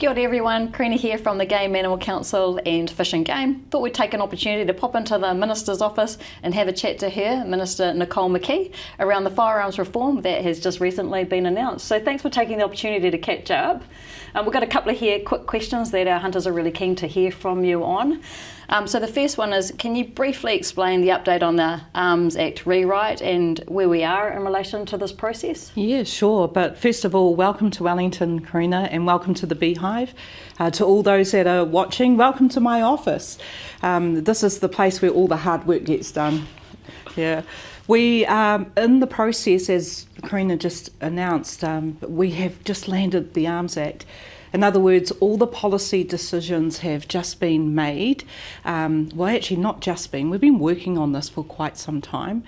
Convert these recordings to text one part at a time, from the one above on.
Kia ora everyone, Corina here from the Game Animal Council and Fish and Game. Thought we'd take an opportunity to pop into the Minister's office and have a chat to her, Minister Nicole McKee, around the firearms reform that has just recently been announced. So thanks for taking the opportunity to catch up. We've got a couple of quick questions that our hunters are really keen to hear from you on. So the first one is, can you briefly explain the update on the Arms Act rewrite and where we are in relation to this process? Yeah, sure. But first of all, welcome to Wellington, Corina, and welcome to the Beehive. To all those that are watching, welcome to my office. This is the place where all the hard work gets done. Yeah. We are in the process, as Corina just announced, we have just landed the Arms Act. In other words, all the policy decisions have just been made. Well, actually not just been, we've been working on this for quite some time,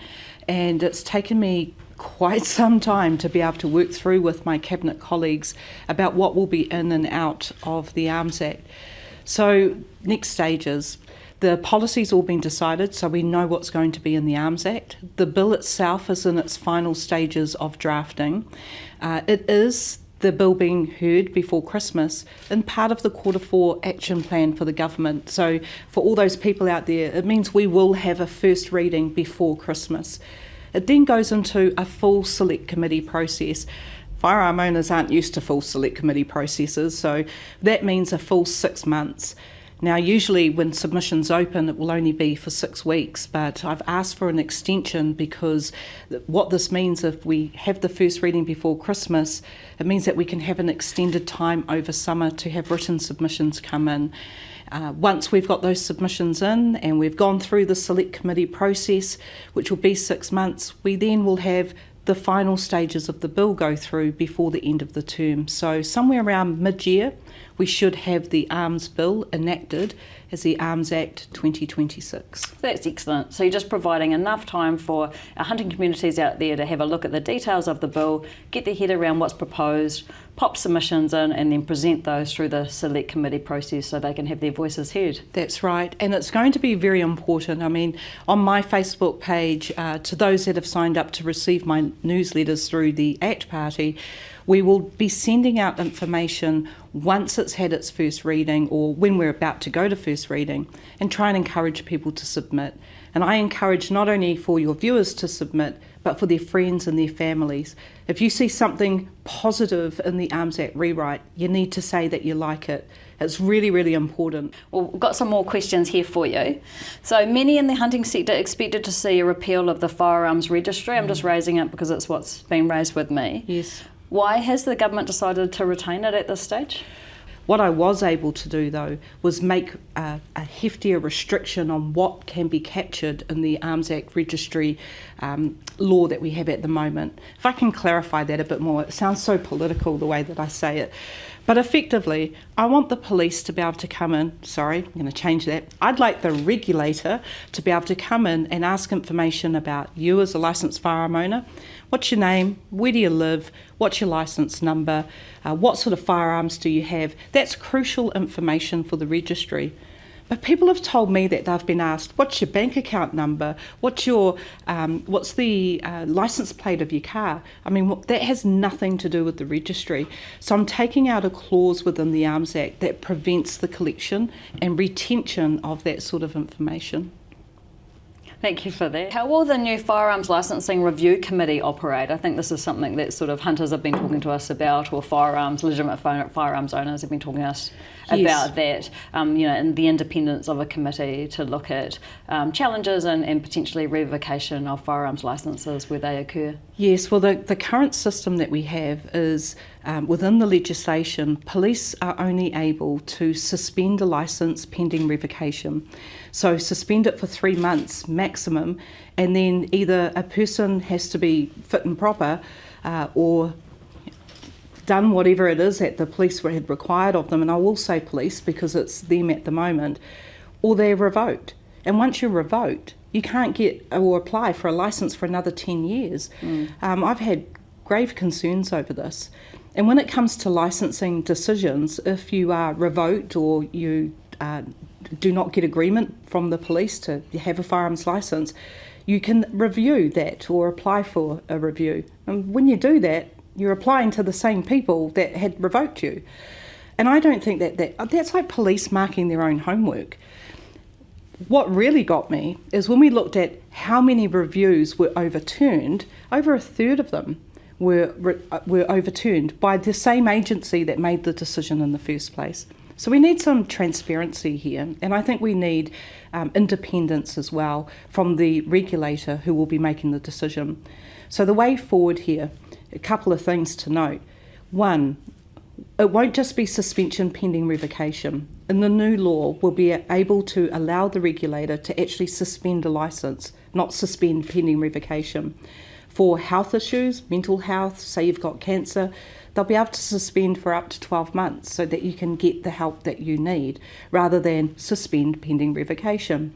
and it's taken me quite some time to be able to work through with my Cabinet colleagues about what will be in and out of the Arms Act. So next stages. The policy's all been decided, so we know what's going to be in the Arms Act. The bill itself is in its final stages of drafting. It is the bill being heard before Christmas in part of the Q4 action plan for the government. So for all those people out there, it means we will have a first reading before Christmas. It then goes into a full select committee process. Firearm owners aren't used to full select committee processes, so that means a full 6 months. Now, usually when submissions open, it will only be for 6 weeks, but I've asked for an extension because what this means, if we have the first reading before Christmas, it means that we can have an extended time over summer to have written submissions come in. Once we've got those submissions in and we've gone through the select committee process, which will be 6 months, we then will have the final stages of the bill go through before the end of the term. So somewhere around mid-year, we should have the Arms Bill enacted as the Arms Act 2026. That's excellent. So you're just providing enough time for our hunting communities out there to have a look at the details of the bill, get their head around what's proposed, pop submissions in, and then present those through the select committee process so they can have their voices heard. That's right, and it's going to be very important. I mean, on my Facebook page, to those that have signed up to receive my newsletters through the ACT Party, we will be sending out information once it's had its first reading or when we're about to go to first reading, and try and encourage people to submit. And I encourage not only for your viewers to submit, but for their friends and their families. If you see something positive in the Arms Act rewrite, you need to say that you like it. It's really, really important. Well, we've got some more questions here for you. So many in the hunting sector expected to see a repeal of the Firearms registry. I'm just raising it because it's what's been raised with me. Yes. Why has the government decided to retain it at this stage? What I was able to do, though, was make a heftier restriction on what can be captured in the Arms Act registry law that we have at the moment. If I can clarify that a bit more, it sounds so political the way that I say it. But effectively, I want the police to be able to come in, sorry, I'm going to change that. I'd like the regulator to be able to come in and ask information about you as a licensed firearm owner. What's your name? Where do you live? What's your licence number? What sort of firearms do you have? That's crucial information for the registry. But people have told me that they've been asked, what's your bank account number? What's the licence plate of your car? I mean, that has nothing to do with the registry. So I'm taking out a clause within the Arms Act that prevents the collection and retention of that sort of information. Thank you for that. How will the new Firearms Licensing Review Committee operate? I think this is something that sort of hunters have been talking to us about, or legitimate firearms owners have been talking to us about that, and the independence of a committee to look at challenges and potentially revocation of firearms licences where they occur. Yes, well, the current system that we have is within the legislation, police are only able to suspend a licence pending revocation. So suspend it for 3 months maximum, and then either a person has to be fit and proper or done whatever it is that the police had required of them, and I will say police because it's them at the moment, or they're revoked. And once you're revoked, you can't get or apply for a licence for another 10 years. I've had grave concerns over this. And when it comes to licensing decisions, if you are revoked or you do not get agreement from the police to have a firearms licence, you can review that or apply for a review. And when you do that, you're applying to the same people that had revoked you. And I don't think that's like police marking their own homework. What really got me is when we looked at how many reviews were overturned, over a third of them were overturned by the same agency that made the decision in the first place. So we need some transparency here, and I think we need independence as well from the regulator who will be making the decision. So the way forward here, a couple of things to note. One, it won't just be suspension pending revocation. In the new law, we'll be able to allow the regulator to actually suspend a licence, not suspend pending revocation. For health issues, mental health, say you've got cancer, they'll be able to suspend for up to 12 months so that you can get the help that you need, rather than suspend pending revocation.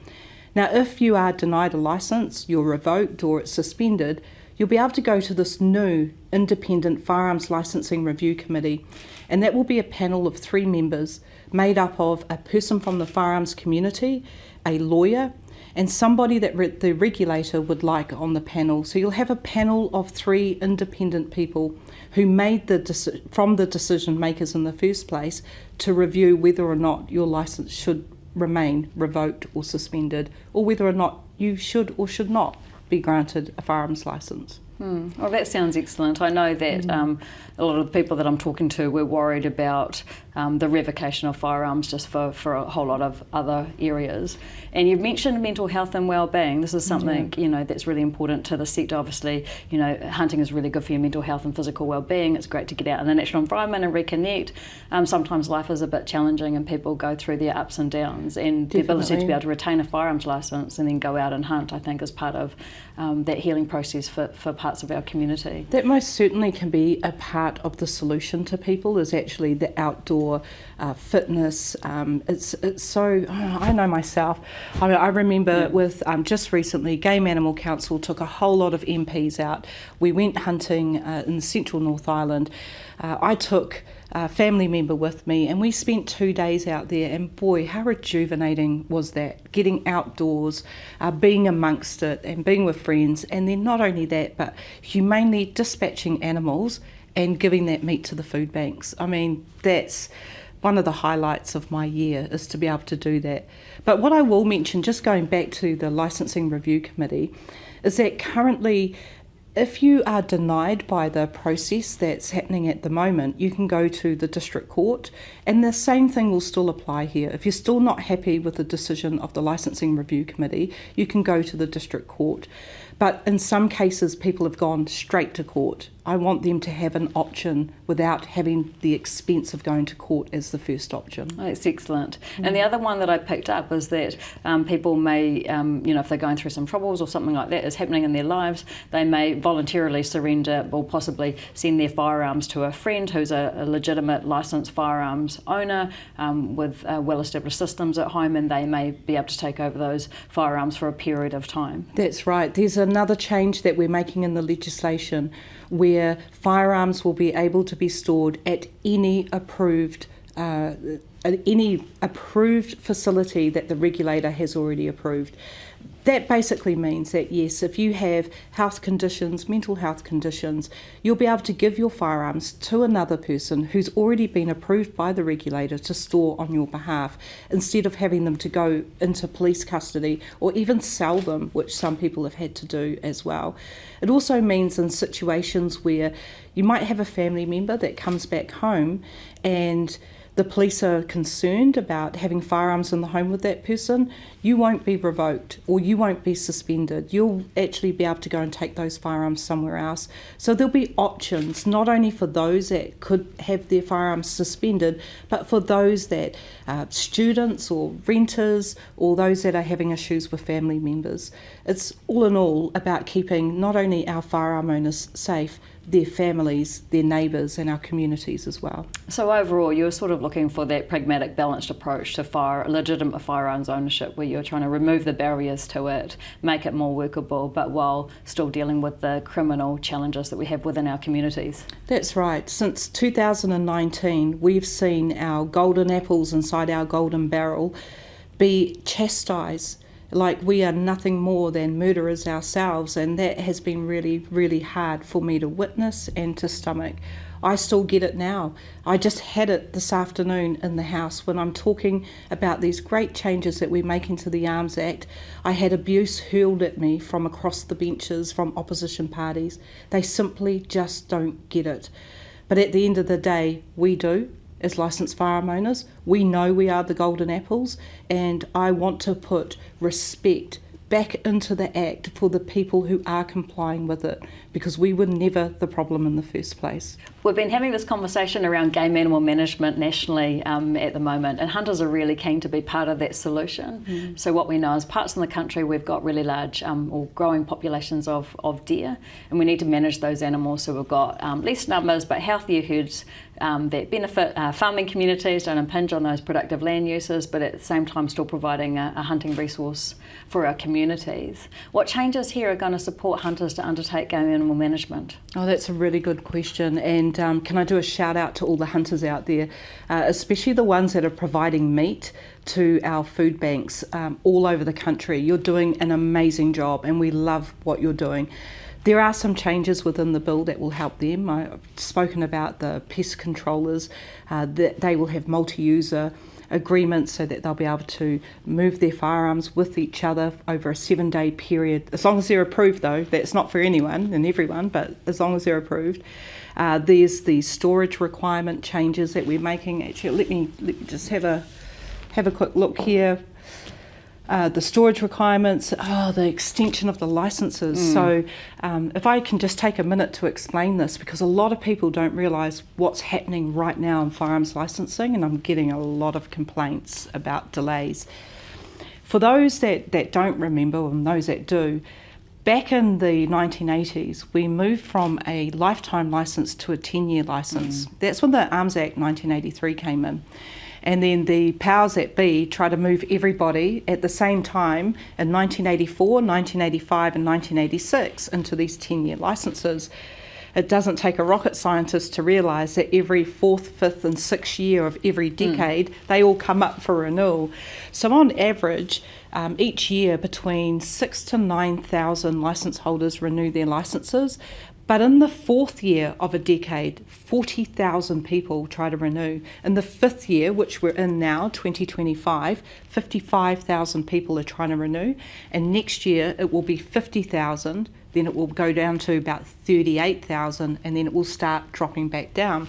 Now, if you are denied a licence, you're revoked or it's suspended, you'll be able to go to this new independent Firearms Licensing Review Committee, and that will be a panel of 3 members made up of a person from the firearms community, a lawyer, and somebody that the regulator would like on the panel. So you'll have a panel of 3 independent people who made from the decision makers in the first place to review whether or not your licence should remain revoked or suspended, or whether or not you should or should not be granted a firearms licence. Well, that sounds excellent. I know that a lot of the people that I'm talking to were worried about the revocation of firearms just for a whole lot of other areas. And you've mentioned mental health and well-being. This is something that's really important to the sector. Obviously, hunting is really good for your mental health and physical well-being. It's great to get out in the natural environment and reconnect. Sometimes life is a bit challenging and people go through their ups and downs. And the ability to be able to retain a firearms licence and then go out and hunt, I think, is part of that healing process for parts of our community. That most certainly can be a part of the solution to people, is actually the outdoor fitness. It's so, I know myself, I remember with just recently, Game Animal Council took a whole lot of MPs out. We went hunting in central North Island. I took a family member with me, and we spent 2 days out there, and boy, how rejuvenating was that, getting outdoors, being amongst it and being with friends. And then not only that, but humanely dispatching animals and giving that meat to the food banks. I mean, that's one of the highlights of my year, is to be able to do that. But what I will mention, just going back to the Licensing Review Committee, is that currently, if you are denied by the process that's happening at the moment, you can go to the district court, and the same thing will still apply here. If you're still not happy with the decision of the Licensing Review Committee, you can go to the district court. But in some cases, people have gone straight to court. I want them to have an option without having the expense of going to court as the first option. Oh, that's excellent. And the other one that I picked up is that people may, if they're going through some troubles or something like that is happening in their lives, they may voluntarily surrender or possibly send their firearms to a friend who's a legitimate licensed firearms owner with well-established systems at home, and they may be able to take over those firearms for a period of time. That's right. There's another change that we're making in the legislation where firearms will be able to be stored at any approved facility that the regulator has already approved. That basically means that, yes, if you have health conditions, mental health conditions, you'll be able to give your firearms to another person who's already been approved by the regulator to store on your behalf, instead of having them to go into police custody or even sell them, which some people have had to do as well. It also means in situations where you might have a family member that comes back home and the police are concerned about having firearms in the home with that person, you won't be revoked or you won't be suspended. You'll actually be able to go and take those firearms somewhere else. So there'll be options, not only for those that could have their firearms suspended, but for those that students or renters, or those that are having issues with family members. It's all in all about keeping not only our firearm owners safe, their families, their neighbours and our communities as well. So overall, you're sort of looking for that pragmatic, balanced approach to legitimate firearms ownership, where you're trying to remove the barriers to it, make it more workable, but while still dealing with the criminal challenges that we have within our communities. That's right. Since 2019, we've seen our golden apples inside our golden barrel be chastised like we are nothing more than murderers ourselves, and that has been really, really hard for me to witness and to stomach. I still get it now. I just had it this afternoon in the House when I'm talking about these great changes that we're making to the Arms Act. I had abuse hurled at me from across the benches from opposition parties. They simply just don't get it. But at the end of the day, we do. As licensed firearm owners, we know we are the golden apples, and I want to put respect back into the Act for the people who are complying with it, because we were never the problem in the first place. We've been having this conversation around game animal management nationally at the moment, and hunters are really keen to be part of that solution. So what we know is parts in the country we've got really large or growing populations of deer, and we need to manage those animals so we've got less numbers but healthier herds that benefit farming communities, don't impinge on those productive land uses, but at the same time still providing a hunting resource for our communities. What changes here are going to support hunters to undertake game animal management? Oh, that's a really good question, and can I do a shout out to all the hunters out there, especially the ones that are providing meat to our food banks all over the country. You're doing an amazing job and we love what you're doing. There are some changes within the bill that will help them. I've spoken about the pest controllers, that they will have multi-user agreements so that they'll be able to move their firearms with each other over a 7-day period, as long as they're approved though. That's not for anyone and everyone, but as long as they're approved. There's the storage requirement changes that we're making. Actually, let me just have a quick look here. The storage requirements, the extension of the licences. So if I can just take a minute to explain this, because a lot of people don't realise what's happening right now in firearms licensing, and I'm getting a lot of complaints about delays. For those that don't remember, and those that do, back in the 1980s, we moved from a lifetime licence to a 10-year licence. That's when the Arms Act 1983 came in. And then the powers that be try to move everybody at the same time in 1984, 1985 and 1986 into these 10-year licences. It doesn't take a rocket scientist to realise that every 4th, 5th and 6th year of every decade, they all come up for renewal. So on average, each year between 6,000 to 9,000 licence holders renew their licences. But in the 4th year of a decade, 40,000 people try to renew. In the 5th year, which we're in now, 2025, 55,000 people are trying to renew. And next year, it will be 50,000, then it will go down to about 38,000, and then it will start dropping back down.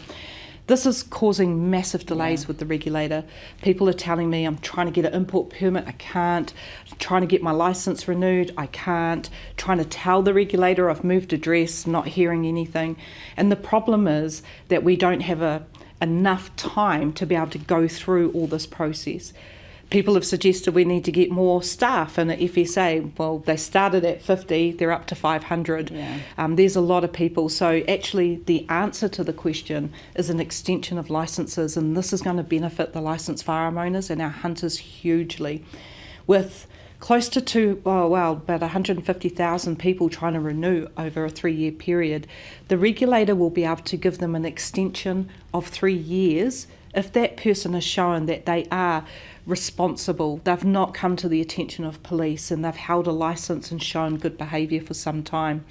This is causing massive delays with the regulator. People are telling me, I'm trying to get an import permit, I can't. I'm trying to get my licence renewed, I can't. Trying to tell the regulator I've moved address, not hearing anything. And the problem is that we don't have enough time to be able to go through all this process. People have suggested we need to get more staff in an FSA. Well, they started at 50, they're up to 500. There's a lot of people. So actually the answer to the question is an extension of licences, and this is going to benefit the licensed firearm owners and our hunters hugely. With close to about 150,000 people trying to renew over a 3-year period, the regulator will be able to give them an extension of 3 years if that person has shown that they are responsible, they've not come to the attention of police, and they've held a licence and shown good behaviour for some time.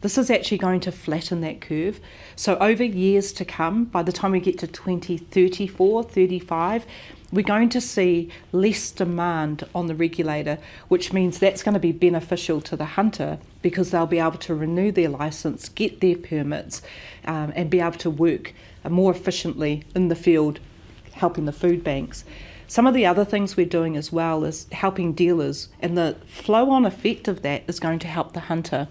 This is actually going to flatten that curve. So over years to come, by the time we get to 2034, 35, we're going to see less demand on the regulator, which means that's going to be beneficial to the hunter because they'll be able to renew their licence, get their permits, and be able to work more efficiently in the field, helping the food banks. Some of the other things we're doing as well is helping dealers, and the flow-on effect of that is going to help the hunter.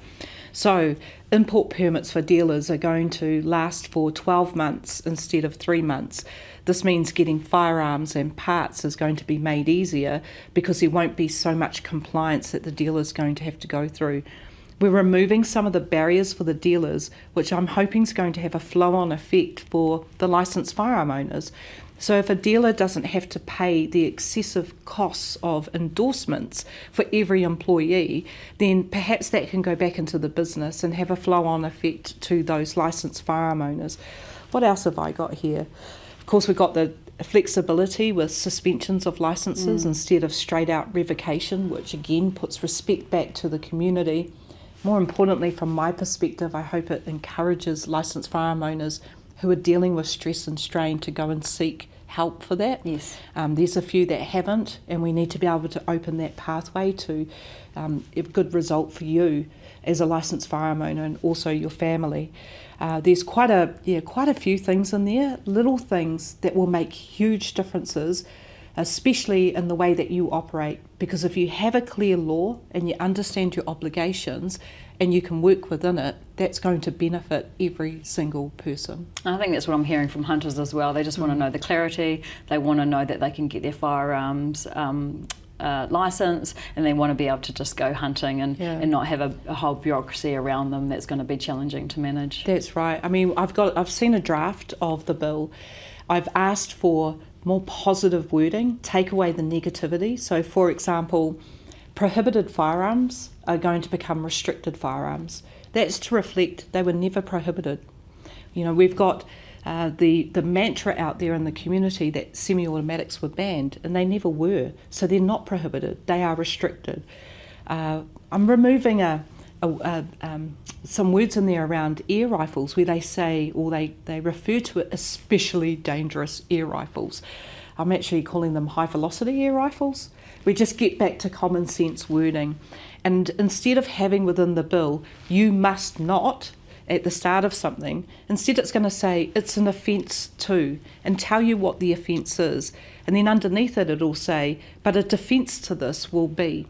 So import permits for dealers are going to last for 12 months instead of 3 months. This means getting firearms and parts is going to be made easier because there won't be so much compliance that the dealer's going to have to go through. We're removing some of the barriers for the dealers, which I'm hoping is going to have a flow-on effect for the licensed firearm owners. So if a dealer doesn't have to pay the excessive costs of endorsements for every employee, then perhaps that can go back into the business and have a flow-on effect to those licensed firearm owners. What else have I got here? Of course, we've got the flexibility with suspensions of licences instead of straight-out revocation, which again puts respect back to the community. More importantly, from my perspective, I hope it encourages licensed firearm owners who are dealing with stress and strain to go and seek help for that. Yes. There's a few that haven't, and we need to be able to open that pathway to a good result for you as a licensed firearm owner and also your family. There's quite a few things in there, little things that will make huge differences, especially in the way that you operate. Because if you have a clear law and you understand your obligations and you can work within it, that's going to benefit every single person. I think that's what I'm hearing from hunters as well. They just want to know the clarity. They want to know that they can get their firearms license, and they want to be able to just go hunting and not have a whole bureaucracy around them that's going to be challenging to manage. That's right. I mean, I've seen a draft of the bill. I've asked for more positive wording, take away the negativity. So, for example, prohibited firearms are going to become restricted firearms. That's to reflect they were never prohibited. You know, we've got the mantra out there in the community that semi-automatics were banned, and they never were. So they're not prohibited, they are restricted. I'm removing some words in there around air rifles where they say, or they refer to it, especially dangerous air rifles. I'm actually calling them high velocity air rifles. We just get back to common sense wording. And instead of having within the bill, you must not, at the start of something, instead it's going to say it's an offence too, and tell you what the offence is. And then underneath it, it'll say, but a defence to this will be.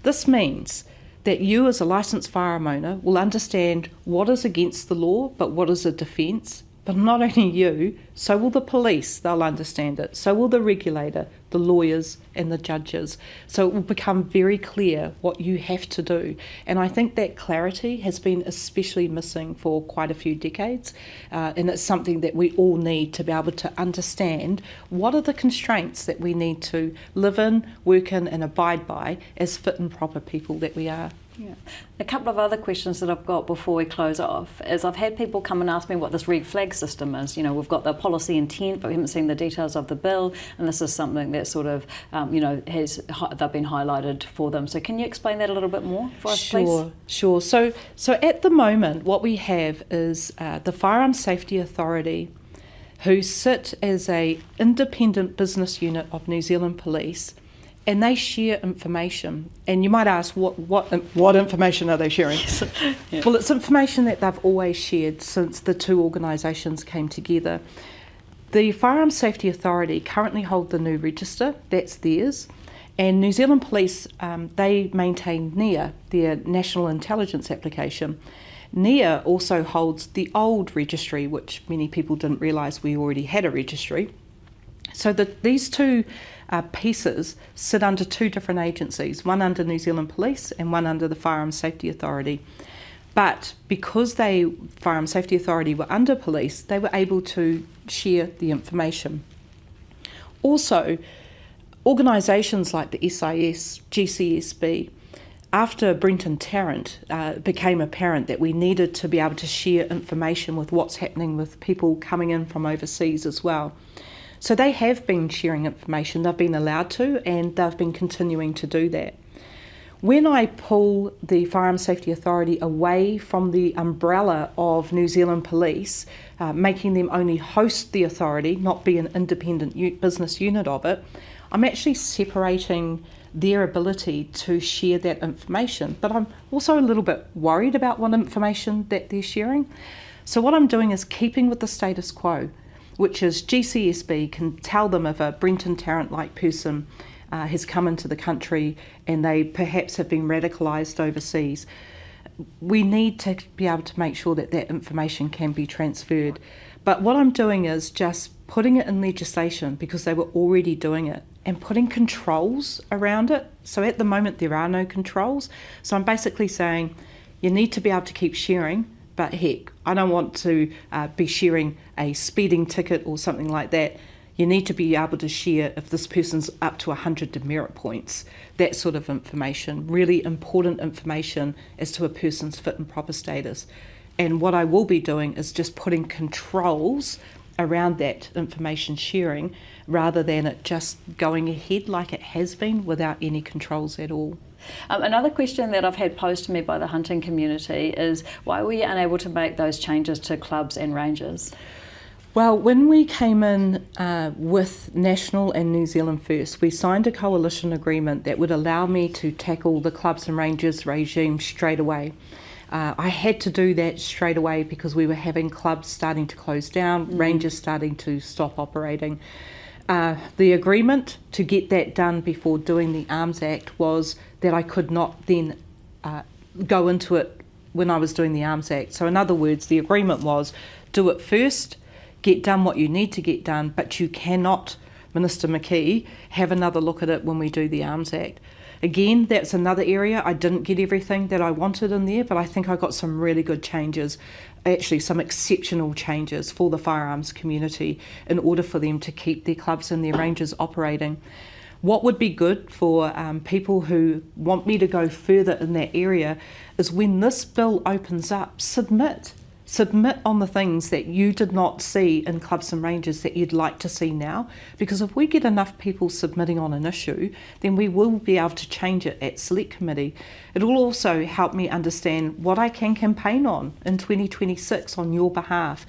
This means that you as a licensed firearm owner will understand what is against the law, but what is a defence. But not only you, so will the police, they'll understand it. So will the regulator, the lawyers and the judges. So it will become very clear what you have to do. And I think that clarity has been especially missing for quite a few decades. And it's something that we all need to be able to understand what are the constraints that we need to live in, work in and abide by as fit and proper people that we are. Yeah. A couple of other questions that I've got before we close off is I've had people come and ask me what this red flag system is. You know, we've got the policy intent, but we haven't seen the details of the bill, and this is something that sort of, they've been highlighted for them. So can you explain that a little bit more for us, please? Sure. So at the moment, what we have is the Firearms Safety Authority, who sit as a independent business unit of New Zealand Police, and they share information. And you might ask, what information are they sharing? Yeah. Well, it's information that they've always shared since the two organisations came together. The Firearms Safety Authority currently hold the new register, that's theirs. And New Zealand Police, they maintain NIA, their National Intelligence Application. NIA also holds the old registry, which many people didn't realise we already had a registry. So these two pieces sit under two different agencies, one under New Zealand Police and one under the Firearms Safety Authority. But because Firearms Safety Authority were under police, they were able to share the information. Also, organisations like the SIS, GCSB, after Brenton Tarrant, it became apparent that we needed to be able to share information with what's happening with people coming in from overseas as well. So they have been sharing information, they've been allowed to, and they've been continuing to do that. When I pull the Firearms Safety Authority away from the umbrella of New Zealand Police, making them only host the authority, not be an independent business unit of it, I'm actually separating their ability to share that information. But I'm also a little bit worried about what information that they're sharing. So what I'm doing is keeping with the status quo, which is GCSB can tell them if a Brenton Tarrant-like person has come into the country and they perhaps have been radicalised overseas. We need to be able to make sure that that information can be transferred. But what I'm doing is just putting it in legislation because they were already doing it and putting controls around it. So at the moment there are no controls. So I'm basically saying you need to be able to keep sharing, but heck, I don't want to be sharing a speeding ticket or something like that. You need to be able to share if this person's up to 100 demerit points, that sort of information, really important information as to a person's fit and proper status. And what I will be doing is just putting controls around that information sharing rather than it just going ahead like it has been without any controls at all. Another question that I've had posed to me by the hunting community is why were you unable to make those changes to clubs and ranges? Well, when we came in with National and New Zealand First, we signed a coalition agreement that would allow me to tackle the clubs and rangers regime straight away. I had to do that straight away because we were having clubs starting to close down, rangers starting to stop operating. The agreement to get that done before doing the Arms Act was that I could not then go into it when I was doing the Arms Act. So in other words, the agreement was do it first, get done what you need to get done, but you cannot, Minister McKee, have another look at it when we do the Arms Act. Again, that's another area. I didn't get everything that I wanted in there, but I think I got some really good changes, actually some exceptional changes for the firearms community in order for them to keep their clubs and their ranges operating. What would be good for people who want me to go further in that area is when this bill opens up, submit on the things that you did not see in clubs and ranges that you'd like to see now, because if we get enough people submitting on an issue, then we will be able to change it at Select Committee. It will also help me understand what I can campaign on in 2026 on your behalf.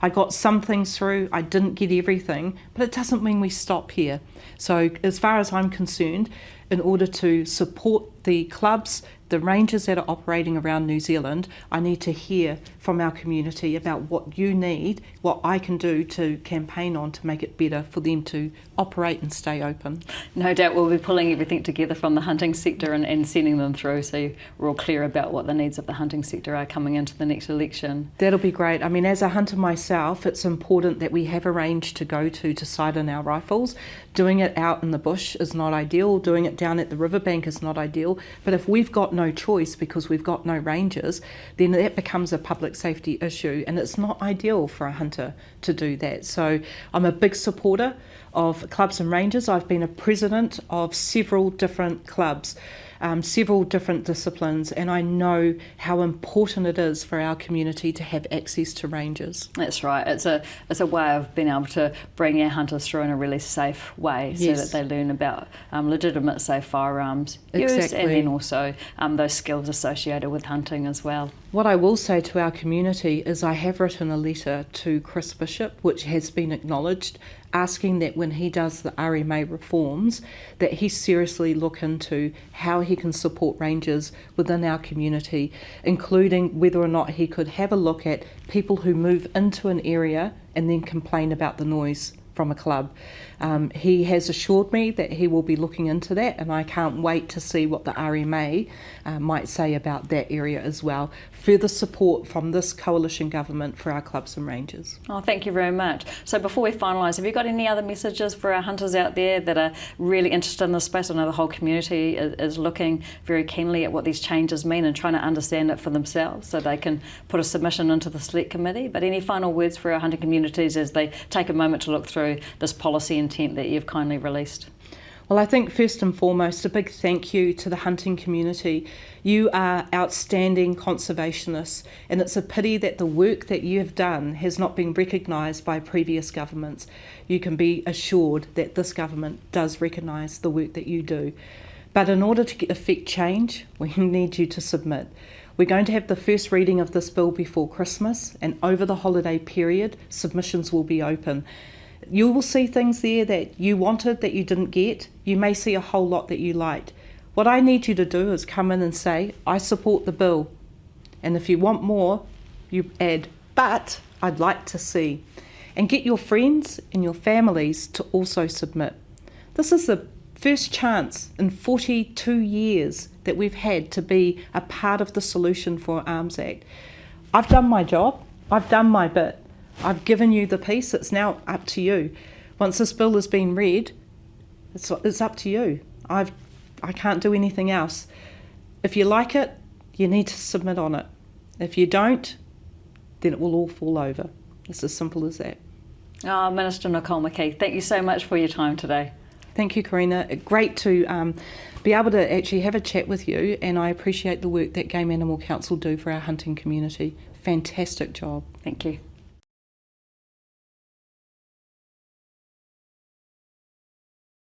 I got some things through, I didn't get everything, but it doesn't mean we stop here. So as far as I'm concerned, in order to support the clubs, the rangers that are operating around New Zealand, I need to hear from our community about what you need, what I can do to campaign on to make it better for them to operate and stay open. No doubt we'll be pulling everything together from the hunting sector and sending them through, so we're all clear about what the needs of the hunting sector are coming into the next election. That'll be great. I mean, as a hunter myself, it's important that we have a range to go to sight in our rifles. Doing it out in the bush is not ideal. Doing it down at the riverbank is not ideal. But if we've got no choice because we've got no rangers, then that becomes a public safety issue, and it's not ideal for a hunter to do that. So I'm a big supporter of clubs and rangers. I've been a president of several different clubs, several different disciplines, and I know how important it is for our community to have access to rangers. That's right. It's a way of being able to bring our hunters through in a really safe way, so that they learn about legitimate, safe firearms use, and then also those skills associated with hunting as well. What I will say to our community is I have written a letter to Chris Bishop, which has been acknowledged, asking that when he does the RMA reforms, that he seriously look into how he can support rangers within our community, including whether or not he could have a look at people who move into an area and then complain about the noise from a club. He has assured me that he will be looking into that, and I can't wait to see what the RMA might say about that area as well. Further support from this coalition government for our clubs and rangers. Oh, thank you very much. So before we finalise, have you got any other messages for our hunters out there that are really interested in this space? I know the whole community is looking very keenly at what these changes mean and trying to understand it for themselves so they can put a submission into the Select Committee. But any final words for our hunting communities as they take a moment to look through this policy intent that you've kindly released? Well, I think first and foremost, a big thank you to the hunting community. You are outstanding conservationists, and it's a pity that the work that you have done has not been recognised by previous governments. You can be assured that this government does recognise the work that you do. But in order to effect change, we need you to submit. We're going to have the first reading of this bill before Christmas, and over the holiday period, submissions will be open. You will see things there that you wanted that you didn't get. You may see a whole lot that you liked. What I need you to do is come in and say, I support the bill. And if you want more, you add, but I'd like to see. And get your friends and your families to also submit. This is the first chance in 42 years that we've had to be a part of the solution for Arms Act. I've done my job. I've done my bit. I've given you the piece. It's now up to you. Once this bill has been read, it's up to you. I can't do anything else. If you like it, you need to submit on it. If you don't, then it will all fall over. It's as simple as that. Oh, Minister Nicole McKee, thank you so much for your time today. Thank you, Corina. Great to be able to actually have a chat with you, and I appreciate the work that Game Animal Council do for our hunting community. Fantastic job. Thank you.